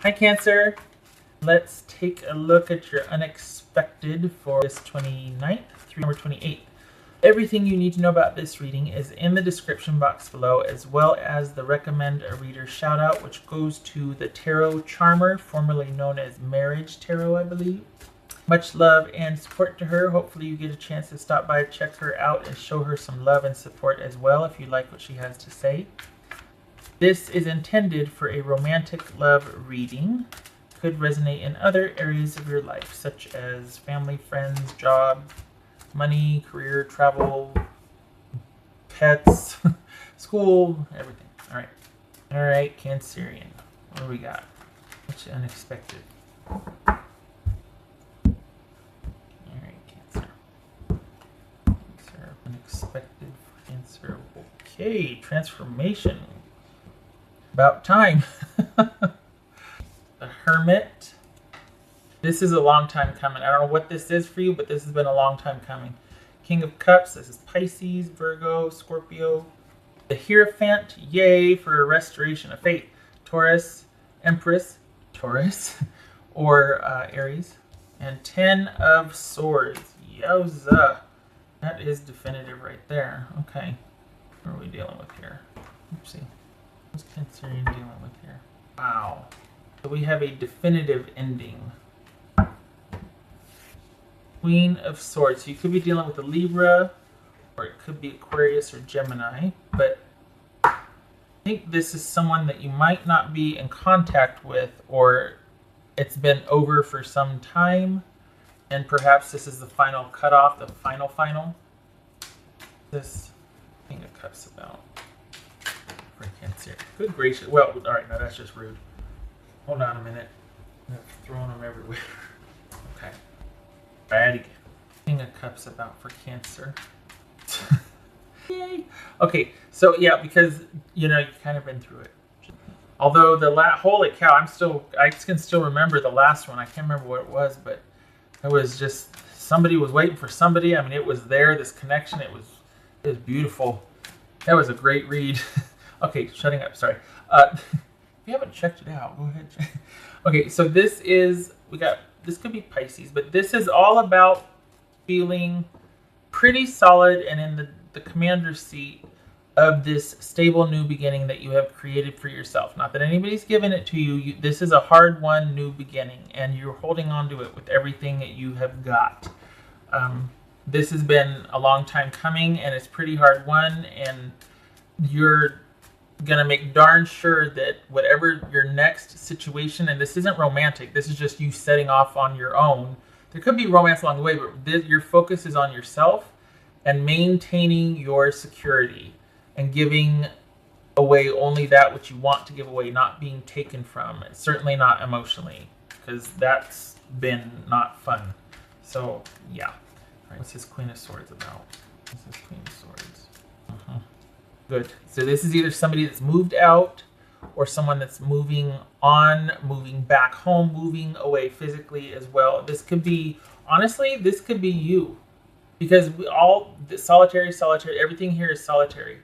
Hi Cancer, let's take a look at your unexpected for this 29th through number 28. Everything you need to know about this reading is in the description box below, as well as the recommend a reader shout out, which goes to the Tarot Charmer, formerly known as Marriage Tarot, I believe. Much love and support to her. Hopefully you get a chance to stop by, check her out, and show her some love and support as well if you like what she has to say. This is intended for a romantic love reading. Could resonate in other areas of your life, such as family, friends, job, money, career, travel, pets, school, everything. All right, Cancerian. What do we got? What's unexpected? All right, Cancer. Cancer, unexpected for Cancer. Okay, transformation. About time. The Hermit. This is a long time coming. I don't know what this is for you, but this has been a long time coming. King of Cups. This is Pisces, Virgo, Scorpio. The Hierophant. Yay for a restoration of faith. Taurus, Empress, Taurus, or Aries. And 10 of Swords. Yowza. That is definitive right there. Okay. What are we dealing with here? Oopsie. What's Cancerian dealing with here? Wow. So we have a definitive ending. Queen of Swords. So you could be dealing with a Libra, or it could be Aquarius or Gemini. But I think this is someone that you might not be in contact with, or it's been over for some time. And perhaps this is the final cutoff, the final. This King of Cups about. Cancer. Good gracious. Well, all right, no, that's just rude. Hold on a minute. I've thrown them everywhere. Okay. Bad again. King of Cups about for Cancer. Yay. Okay, so yeah, because you've kind of been through it. Although holy cow, I can still remember the last one. I can't remember what it was, but it was just somebody was waiting for somebody. I mean, it was there. This connection. It was beautiful. That was a great read. Okay, shutting up. Sorry. If you haven't checked it out, go ahead. Okay, so this could be Pisces, but this is all about feeling pretty solid and in the commander's seat of this stable new beginning that you have created for yourself. Not that anybody's given it to you. This is a hard-won new beginning, and you're holding on to it with everything that you have got. This has been a long time coming, and it's pretty hard-won, and you're gonna make darn sure that whatever your next situation, and this isn't romantic, this is just you setting off on your own. There could be romance along the way, but your focus is on yourself and maintaining your security and giving away only that which you want to give away, not being taken from, certainly not emotionally, because that's been not fun. So yeah. All right, what's this Queen of Swords about? What's this Queen of Swords? Good. So this is either somebody that's moved out or someone that's moving on, moving back home, moving away physically as well. This could be, honestly, this could be you. Because solitary, everything here is solitary.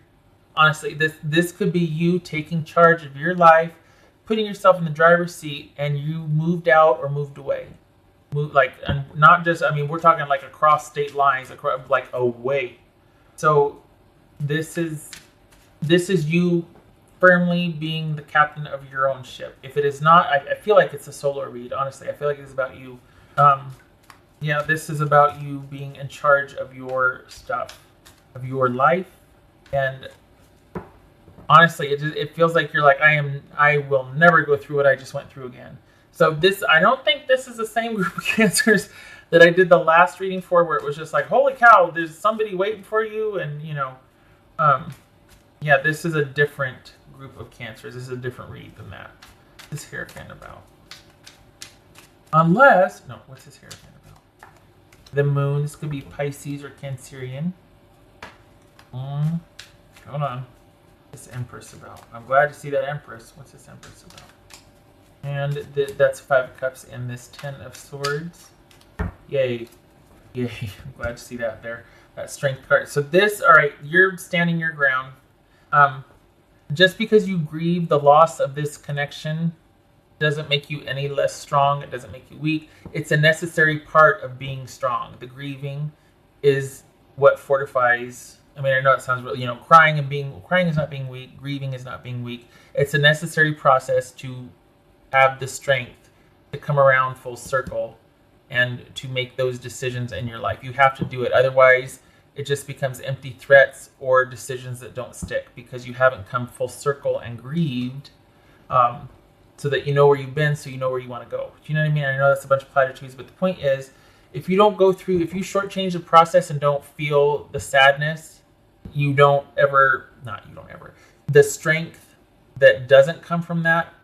Honestly, this could be you taking charge of your life, putting yourself in the driver's seat, and you moved out or moved away. And not just, we're talking like across state lines, like away. So this is you firmly being the captain of your own ship. If it is not, I feel like it's a solo read, honestly. I feel like it's about you. Yeah, this is about you being in charge of your stuff, of your life. And honestly, it feels like you're like, I will never go through what I just went through again. So I don't think this is the same group of Cancers that I did the last reading for, where it was just like, holy cow, there's somebody waiting for you. And, yeah, this is a different group of Cancers. This is a different read than that. What's this Hierophant about? What's this Hierophant about? The Moon. This could be Pisces or Cancerian. Hold on. What's this Empress about? I'm glad to see that Empress. What's this Empress about? And that's 5 of Cups and this 10 of Swords. Yay. I'm glad to see that there. That Strength card. So this, all right, you're standing your ground. Just because you grieve the loss of this connection doesn't make you any less strong. It doesn't make you weak. It's a necessary part of being strong. The grieving is what fortifies. I mean, I know it sounds really, crying is not being weak. Grieving is not being weak. It's a necessary process to have the strength to come around full circle and to make those decisions in your life. You have to do it. Otherwise, it just becomes empty threats or decisions that don't stick because you haven't come full circle and grieved. So that you know where you've been, so you know where you want to go. Do you know what I mean? I know that's a bunch of platitudes, but the point is, if you shortchange the process and don't feel the sadness, the strength that doesn't come from that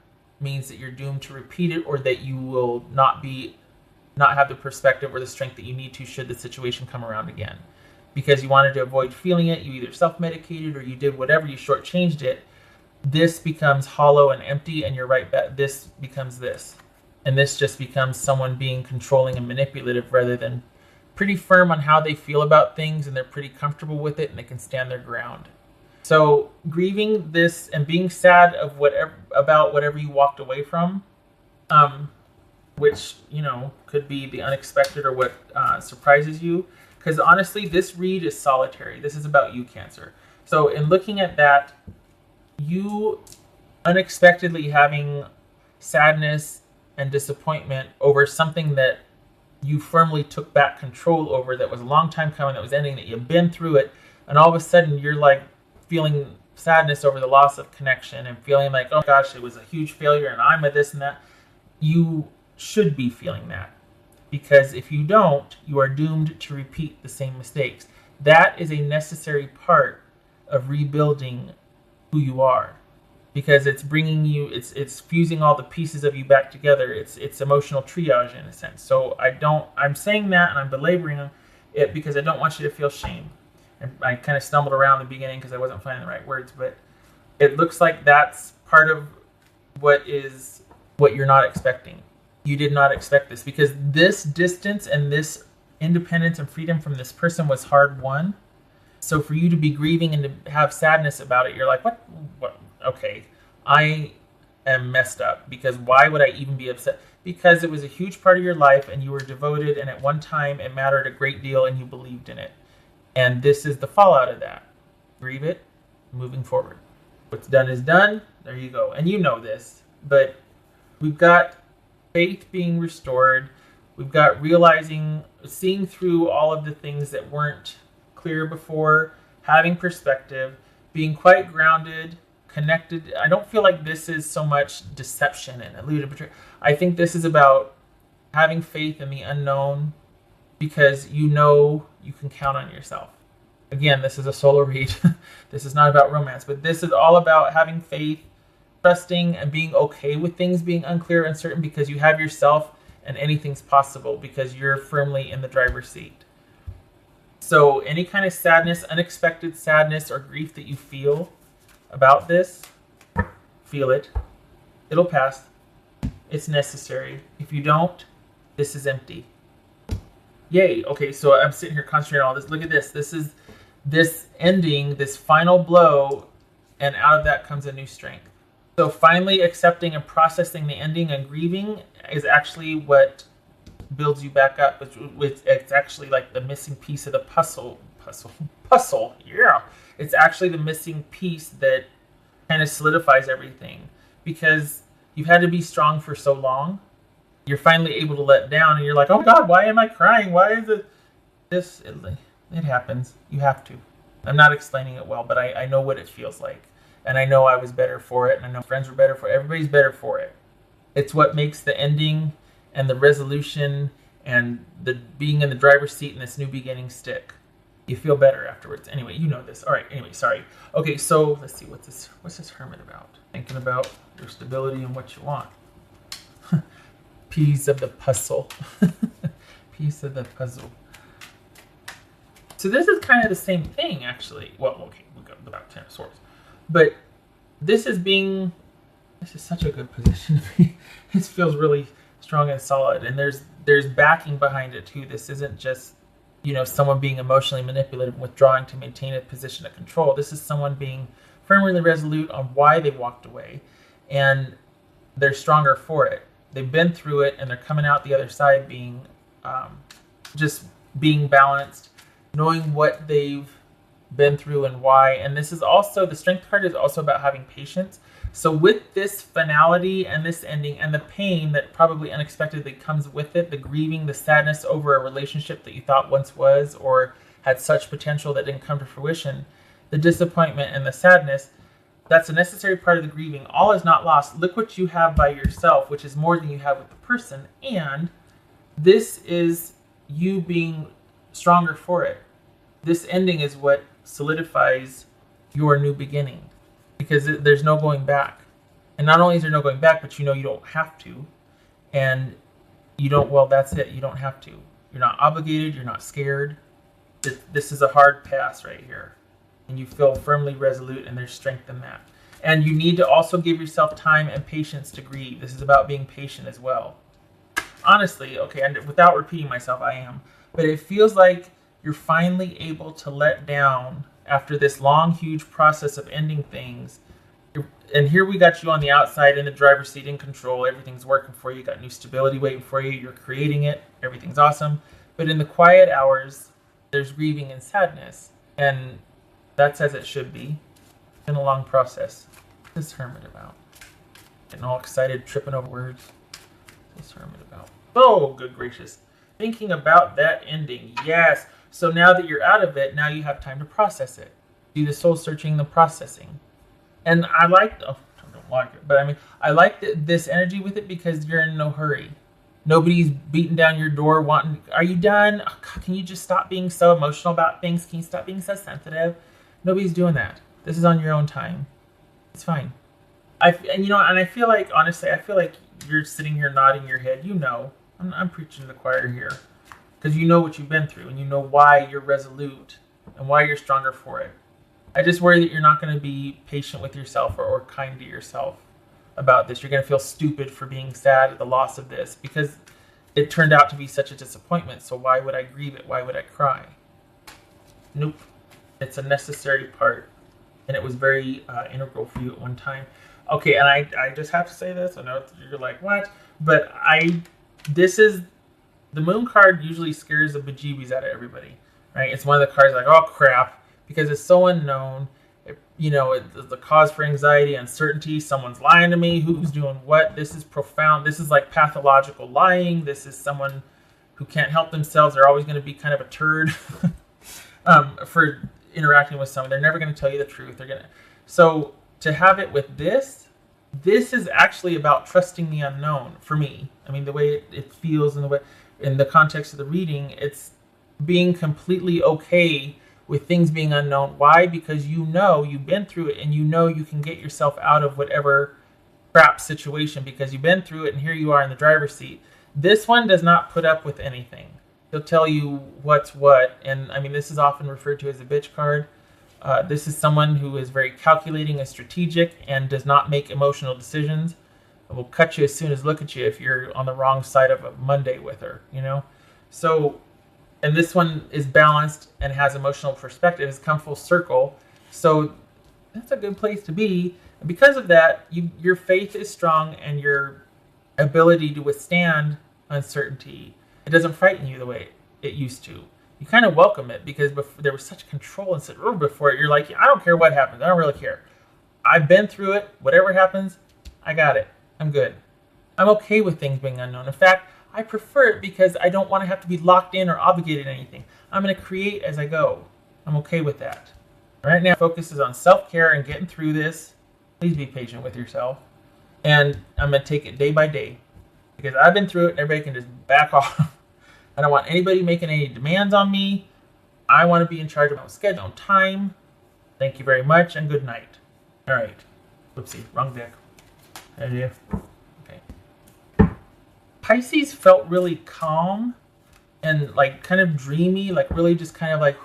means that you're doomed to repeat it, or that you will not have the perspective or the strength that you need to should the situation come around again. Because you wanted to avoid feeling it, you either self-medicated or you did whatever, you shortchanged it. This becomes hollow and empty, and you're right back. This becomes this. And this just becomes someone being controlling and manipulative rather than pretty firm on how they feel about things, and they're pretty comfortable with it and they can stand their ground. So grieving this and being sad about whatever you walked away from, which, could be the unexpected or what surprises you. Because honestly, this read is solitary. This is about you, Cancer. So in looking at that, you unexpectedly having sadness and disappointment over something that you firmly took back control over, that was a long time coming, that was ending, that you've been through it, and all of a sudden you're like feeling sadness over the loss of connection and feeling like, oh gosh, it was a huge failure and I'm a this and that. You should be feeling that, because if you don't, you are doomed to repeat the same mistakes. That is a necessary part of rebuilding who you are, because it's bringing you, it's fusing all the pieces of you back together. It's emotional triage in a sense. So I'm saying that and I'm belaboring it because I don't want you to feel shame. And I kind of stumbled around in the beginning because I wasn't finding the right words, but it looks like that's part of what you're not expecting. You did not expect this, because this distance and this independence and freedom from this person was hard won. So for you to be grieving and to have sadness about it, you're like, what? Okay, I am messed up, because why would I even be upset? Because it was a huge part of your life and you were devoted, and at one time it mattered a great deal and you believed in it. And this is the fallout of that. Grieve it, moving forward. What's done is done. There you go. And you know this, but we've got faith being restored. We've got seeing through all of the things that weren't clear before, having perspective, being quite grounded, connected. I don't feel like this is so much deception and eluded. I think this is about having faith in the unknown, because you can count on yourself. Again, this is a solo read. This is not about romance, but this is all about having faith, trusting, and being okay with things being unclear, uncertain, because you have yourself and anything's possible, because you're firmly in the driver's seat. So any kind of sadness, unexpected sadness or grief that you feel about this, feel it. It'll pass. It's necessary. If you don't, this is empty. Yay. Okay, so I'm sitting here concentrating on all this. Look at this. This is this ending, this final blow, and out of that comes a new strength. So finally accepting and processing the ending and grieving is actually what builds you back up. It's actually like the missing piece of the puzzle. Yeah. It's actually the missing piece that kind of solidifies everything, because you've had to be strong for so long. You're finally able to let down, and you're like, oh God, why am I crying? Why is it this? It happens. You have to. I'm not explaining it well, but I know what it feels like. And I know I was better for it, and I know friends were better for it. Everybody's better for it. It's what makes the ending and the resolution and the being in the driver's seat and this new beginning stick. You feel better afterwards. Anyway, you know this. All right, anyway, sorry. Okay, so let's see, what's this hermit about? Thinking about your stability and what you want. Piece of the puzzle. Piece of the puzzle. So this is kind of the same thing, actually. Well, okay, we got about 10 of Swords. But this is such a good position to be. This feels really strong and solid, and there's backing behind it too. This isn't just, someone being emotionally manipulative and withdrawing to maintain a position of control. This is someone being firmly resolute on why they walked away, and they're stronger for it. They've been through it and they're coming out the other side being just being balanced, knowing what they've been through and why. And this is also, the strength card is also about having patience. So with this finality and this ending and the pain that probably unexpectedly comes with it, the grieving, the sadness over a relationship that you thought once was or had such potential that didn't come to fruition, the disappointment and the sadness, that's a necessary part of the grieving. All is not lost. Look what you have by yourself, which is more than you have with the person. And this is you being stronger for it. This ending is what solidifies your new beginning, because there's no going back. And not only is there no going back, but you know you don't have to. And you don't, well, that's it. You don't have to. You're not obligated. You're not scared. This is a hard pass right here. And you feel firmly resolute, and there's strength in that. And you need to also give yourself time and patience to grieve. This is about being patient as well. Honestly, okay, and without repeating myself, I am. But it feels like you're finally able to let down after this long, huge process of ending things. And here we got you on the outside in the driver's seat, in control. Everything's working for you. You got new stability waiting for you. You're creating it. Everything's awesome. But in the quiet hours, there's grieving and sadness. And that's as it should be. It's been a long process. What's this hermit about? Getting all excited, tripping over words. What's this hermit about? Oh, good gracious. Thinking about that ending. Yes. So now that you're out of it, now you have time to process it. Do the soul searching, the processing. And I like, I don't like it, but I mean, I like this energy with it because you're in no hurry. Nobody's beating down your door wanting, are you done? Oh, God, can you just stop being so emotional about things? Can you stop being so sensitive? Nobody's doing that. This is on your own time. It's fine. And I feel like, honestly, I feel like you're sitting here nodding your head. You know, I'm preaching to the choir here. Because you know what you've been through and you know why you're resolute and why you're stronger for it. I just worry that you're not going to be patient with yourself or kind to yourself about this. You're going to feel stupid for being sad at the loss of this because it turned out to be such a disappointment. So why would I grieve it? Why would I cry? Nope. It's a necessary part. And it was very integral for you at one time. Okay, and I just have to say this. I know you're like, what? But this is... The moon card usually scares the bejeebies out of everybody, right? It's one of the cards like, oh crap, because it's so unknown. It's the cause for anxiety, uncertainty. Someone's lying to me. Who's doing what? This is profound. This is like pathological lying. This is someone who can't help themselves. They're always going to be kind of a turd for interacting with someone. They're never going to tell you the truth. So to have it with this is actually about trusting the unknown for me. I mean, the way it feels and the way... In the context of the reading, it's being completely okay with things being unknown. Why? Because you know you've been through it and you know you can get yourself out of whatever crap situation because you've been through it and here you are in the driver's seat. This one does not put up with anything. He'll tell you what's what. And I mean, this is often referred to as a bitch card. This is someone who is very calculating and strategic and does not make emotional decisions. Will cut you as soon as look at you if you're on the wrong side of a Monday with her, So, and this one is balanced and has emotional perspective. It's come full circle. So that's a good place to be. And because of that, your faith is strong and your ability to withstand uncertainty, it doesn't frighten you the way it used to. You kind of welcome it because there was such control and security before it. You're like, I don't care what happens. I don't really care. I've been through it. Whatever happens, I got it. I'm good. I'm okay with things being unknown. In fact, I prefer it because I don't want to have to be locked in or obligated to anything. I'm going to create as I go. I'm okay with that. Right now, focus is on self-care and getting through this. Please be patient with yourself. And I'm going to take it day by day because I've been through it and everybody can just back off. I don't want anybody making any demands on me. I want to be in charge of my schedule on time. Thank you very much and good night. All right. Whoopsie, wrong deck. Okay. Pisces felt really calm and like kind of dreamy, like really just kind of like,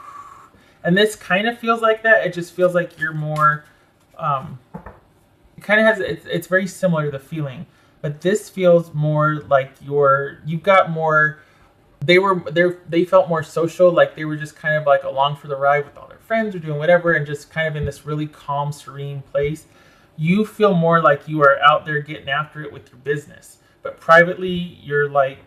and this kind of feels like that. It just feels like you're more, it kind of has, it's very similar to the feeling, but this feels more like you've got more, they felt more social, like they were just kind of like along for the ride with all their friends or doing whatever and just kind of in this really calm, serene place. you feel more like you are out there getting after it with your business. But privately, you're like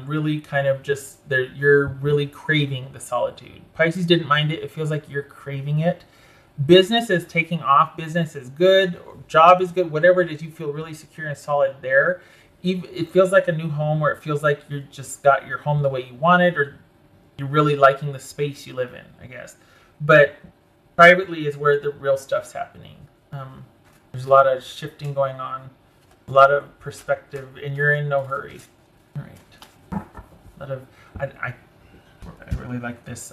really kind of just there. You're really craving the solitude. Pisces didn't mind it. It feels like you're craving it. Business is taking off. Business is good. Job is good. Whatever it is, you feel really secure and solid there. It feels like a new home, or it feels like you just got your home the way you wanted, or you're really liking the space you live in, I guess. But privately is where the real stuff's happening. There's a lot of shifting going on, a lot of perspective, and you're in no hurry. All right. A lot of I really like this.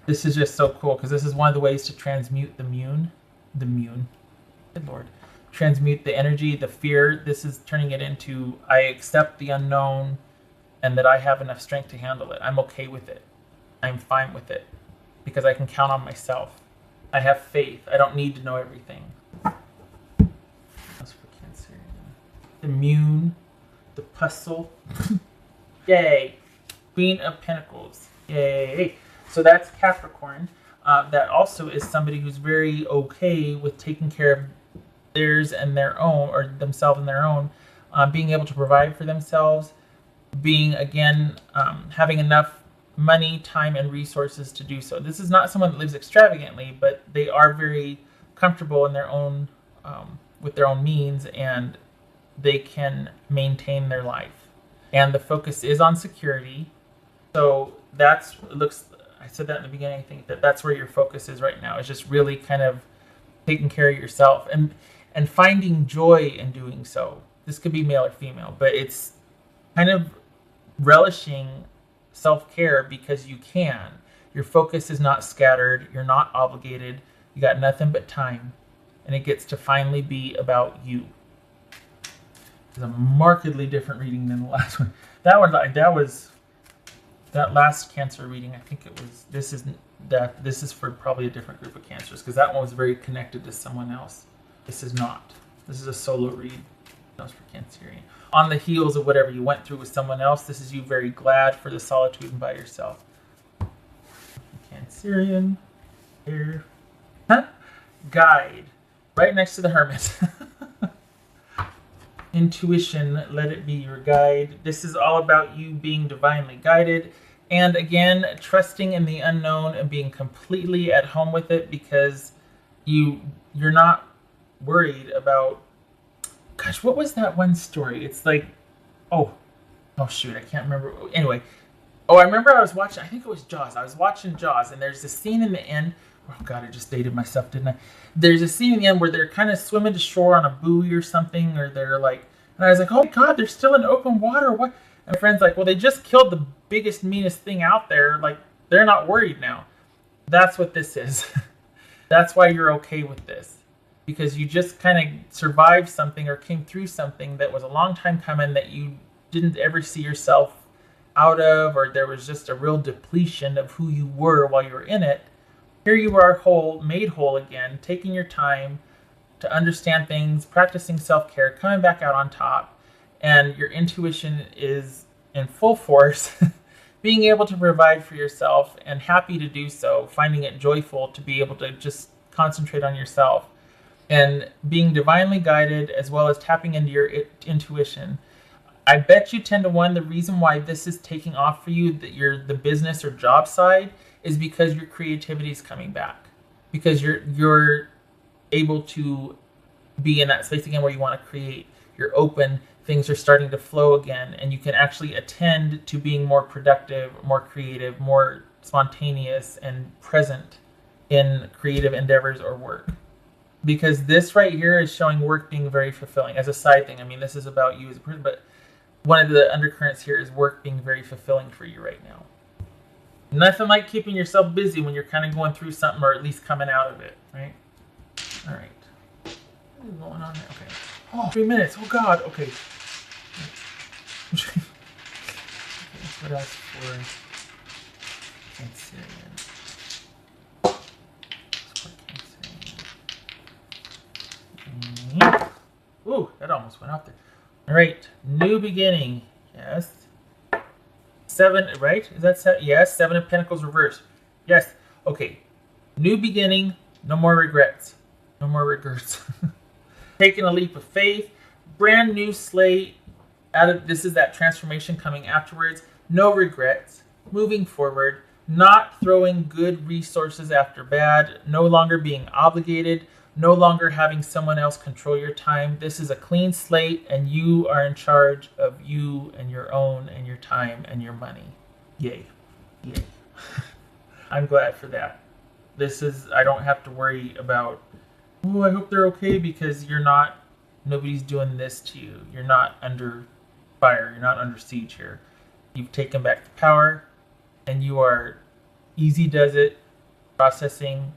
This is just so cool because this is one of the ways to transmute the mune. Good Lord. Transmute the energy, the fear. This is turning it into I accept the unknown and that I have enough strength to handle it. I'm okay with it. I'm fine with it because I can count on myself. I have faith. I don't need to know everything. That's for Cancer. The Mune, the Puzzle. Yay. Queen of Pentacles. Yay. So that's Capricorn. That also is somebody who's very okay with taking care of theirs and their own, or themselves and their own, being able to provide for themselves, being, again, having enough money, time, and resources to do so. This is not someone that lives extravagantly, but they are very comfortable in their own, with their own means, and they can maintain their life. And the focus is on security. So I said that in the beginning. I think that's where your focus is right now. It's just really kind of taking care of yourself and finding joy in doing so. This could be male or female, but it's kind of relishing self-care because you can. Your focus is not scattered. You're not obligated. You got nothing but time. And it gets to finally be about you. It's a markedly different reading than the last one. That last Cancer reading, I think it was, this is for probably a different group of Cancers, because that one was very connected to someone else. This is not. This is a solo read. That was for Cancerian. On the heels of whatever you went through with someone else, this is you very glad for the solitude and by yourself. Cancerian. Here. Huh? Guide. Right next to the Hermit. Intuition, let it be your guide. This is all about you being divinely guided. And again, trusting in the unknown and being completely at home with it, because you're not worried about, gosh, what was that one story? It's like, oh shoot, I can't remember. Anyway, I remember I was watching, I think it was Jaws. I was watching Jaws, and there's this scene in the end. Oh God, I just dated myself, didn't I? There's a scene in the end where they're kind of swimming to shore on a buoy or something, or they're like, and I was like, oh my God, they're still in open water. What? And my friend's like, well, they just killed the biggest, meanest thing out there. Like, they're not worried now. That's what this is. That's why you're okay with this. Because you just kind of survived something or came through something that was a long time coming that you didn't ever see yourself out of, or there was just a real depletion of who you were while you were in it. Here you are whole, made whole again, taking your time to understand things, practicing self-care, coming back out on top, and your intuition is in full force, being able to provide for yourself and happy to do so, finding it joyful to be able to just concentrate on yourself, and being divinely guided as well as tapping into your intuition. I bet you 10 to 1 the reason why this is taking off for you, that you're the business or job side, is because your creativity is coming back. Because you're able to be in that space again where you want to create. You're open, things are starting to flow again, and you can actually attend to being more productive, more creative, more spontaneous, and present in creative endeavors or work. Because this right here is showing work being very fulfilling as a side thing. I mean, this is about you as a person, but one of the undercurrents here is work being very fulfilling for you right now. Nothing like keeping yourself busy when you're kind of going through something, or at least coming out of it, right? All right. What is going on here? Okay. Oh, 3 minutes. Oh, God. Okay. Okay, what else for Cancerian? Ooh, that almost went out there. All right. New beginning. Yes. 7, right? Is that 7? Yes. 7 of Pentacles reversed. Yes. Okay. New beginning. No more regrets. No more regrets. Taking a leap of faith. Brand new slate. This is that transformation coming afterwards. No regrets. Moving forward. Not throwing good resources after bad. No longer being obligated. No longer having someone else control your time. This is a clean slate, and you are in charge of you and your own and your time and your money. Yay. Yay. I'm glad for that. I don't have to worry about, oh, I hope they're okay, because nobody's doing this to you. You're not under fire. You're not under siege here. You've taken back the power, and you are easy does it, processing,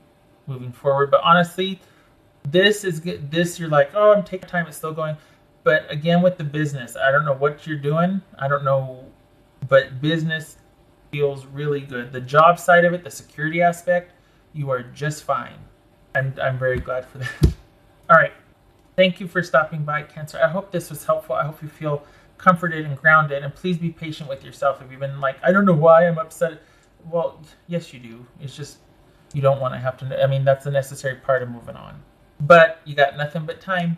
moving forward. But honestly, this is good. You're like, oh, I'm taking time, it's still going. But again, with the business, I don't know what you're doing. I don't know, but business feels really good. The job side of it, the security aspect, you are just fine. I'm very glad for that. All right. Thank you for stopping by, Cancer. I hope this was helpful. I hope you feel comforted and grounded. And please be patient with yourself. If you've been like, I don't know why I'm upset. Well, yes, you do. It's just you don't want to have to. I mean, that's a necessary part of moving on. But you got nothing but time.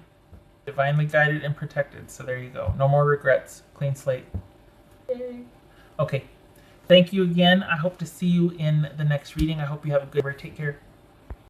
Divinely guided and protected. So there you go. No more regrets. Clean slate. Yay. Okay. Thank you again. I hope to see you in the next reading. I hope you have a good day. Take care.